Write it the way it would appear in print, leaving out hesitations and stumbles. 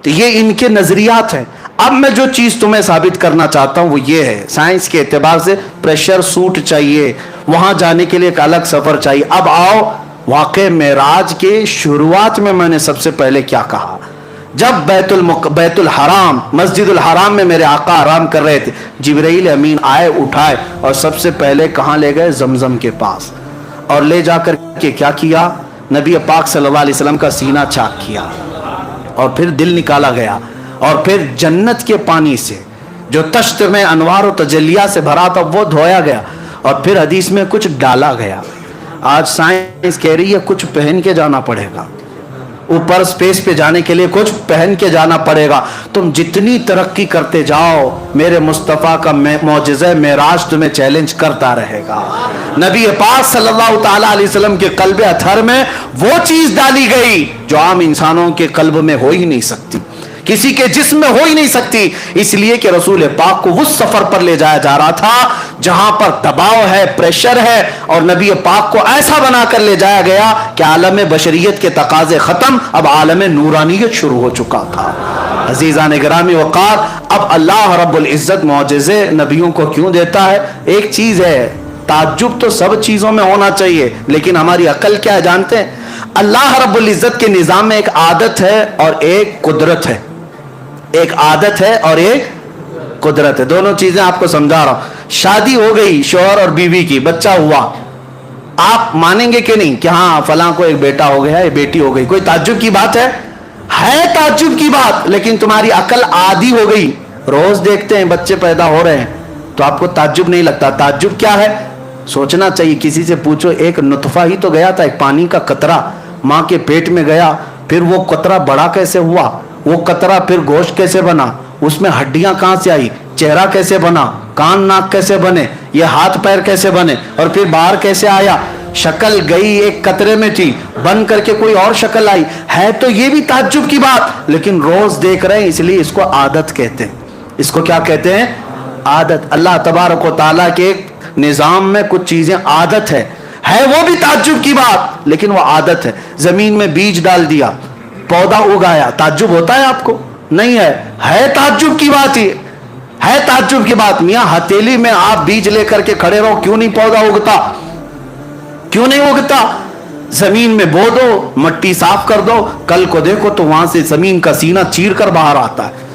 تو یہ ان کے نظریات ہیں. اب میں جو چیز تمہیں ثابت کرنا چاہتا ہوں وہ یہ ہے، سائنس کے اعتبار سے پریشر سوٹ چاہیے، وہاں جانے کے لیے ایک الگ سفر چاہیے. اب آؤ واقع معراج کے شروعات میں نے سب سے پہلے کیا کہا. جب بیت الحرام مسجد الحرام میں میرے آقا آرام کر رہے تھے، جبرائیل امین آئے، اٹھائے اور سب سے پہلے کہاں لے گئے؟ زمزم کے پاس. اور لے جا کر کے کیا کیا؟ نبی پاک صلی اللہ علیہ وسلم کا سینہ چاک کیا اور پھر دل نکالا گیا، اور پھر جنت کے پانی سے جو تشت میں انوار و تجلیہ سے بھرا تھا وہ دھویا گیا، اور پھر حدیث میں کچھ ڈالا گیا. آج سائنس کہہ رہی ہے کچھ پہن کے جانا پڑے گا، اوپر سپیس پہ جانے کے لیے کچھ پہن کے جانا پڑے گا. تم جتنی ترقی کرتے جاؤ میرے مصطفیٰ کا معجزہ معراج تمہیں چیلنج کرتا رہے گا. نبی پاک صلی اللہ تعالیٰ علیہ وسلم کے قلب اطہر میں وہ چیز ڈالی گئی جو عام انسانوں کے قلب میں ہو ہی نہیں سکتی، کسی کے جسم میں ہو ہی نہیں سکتی، اس لیے کہ رسول پاک کو اس سفر پر لے جایا جا رہا تھا جہاں پر دباؤ ہے، پریشر ہے، اور نبی پاک کو ایسا بنا کر لے جایا گیا کہ عالم بشریت کے تقاضے ختم، اب عالم نورانیت شروع ہو چکا تھا. عزیزان گرامی وقار، اب اللہ رب العزت معجزے نبیوں کو کیوں دیتا ہے؟ ایک چیز ہے، تعجب تو سب چیزوں میں ہونا چاہیے، لیکن ہماری عقل کیا ہے جانتے ہیں؟ اللہ رب العزت کے نظام میں ایک عادت ہے اور ایک قدرت ہے. ایک عادت ہے اور ایک قدرت ہے. دونوں چیزیں آپ کو سمجھا رہا ہوں. شادی ہو گئی شوہر اور بیوی کی، بچہ ہوا، آپ مانیں گے کہ نہیں کہ ہاں فلاں کو ایک بیٹا ہو گیا، ایک بیٹی ہو گئی؟ کوئی تعجب کی بات ہے تعجب کی بات، لیکن تمہاری عقل عادی ہو گئی. روز دیکھتے ہیں بچے پیدا ہو رہے ہیں تو آپ کو تعجب نہیں لگتا. تعجب کیا ہے؟ سوچنا چاہیے. کسی سے پوچھو ایک نطفہ ہی تو گیا تھا، ایک پانی کا قطرہ ماں کے پیٹ میں گیا، پھر وہ قطرہ بڑا کیسے ہوا، وہ قطرہ پھر گوشت کیسے بنا، اس میں ہڈیاں کہاں سے آئی، چہرہ کیسے بنا، کان ناک کیسے بنے، یہ ہاتھ پیر کیسے بنے، اور پھر باہر کیسے آیا. شکل گئی ایک قطرے میں تھی، بن کر کے کوئی اور شکل آئی. ہے تو یہ بھی تعجب کی بات، لیکن روز دیکھ رہے ہیں اس لیے اس کو عادت کہتے ہیں. اس کو کیا کہتے ہیں؟ عادت. اللہ تبارک و تعالیٰ کے نظام میں کچھ چیزیں عادت ہے وہ بھی تعجب کی بات، لیکن وہ عادت ہے. زمین میں بیج ڈال دیا، پودا اگایا، تعجب ہوتا ہے آپ کو؟ نہیں ہے تعجب کی بات. ہی ہے تعجب کی بات. میاں ہتھیلی میں آپ بیج لے کر کے کھڑے رہو، کیوں نہیں پودا اگتا؟ کیوں نہیں اگتا؟ زمین میں بو دو، مٹی صاف کر دو، کل کو دیکھو تو وہاں سے زمین کا سینہ چیر کر باہر آتا ہے.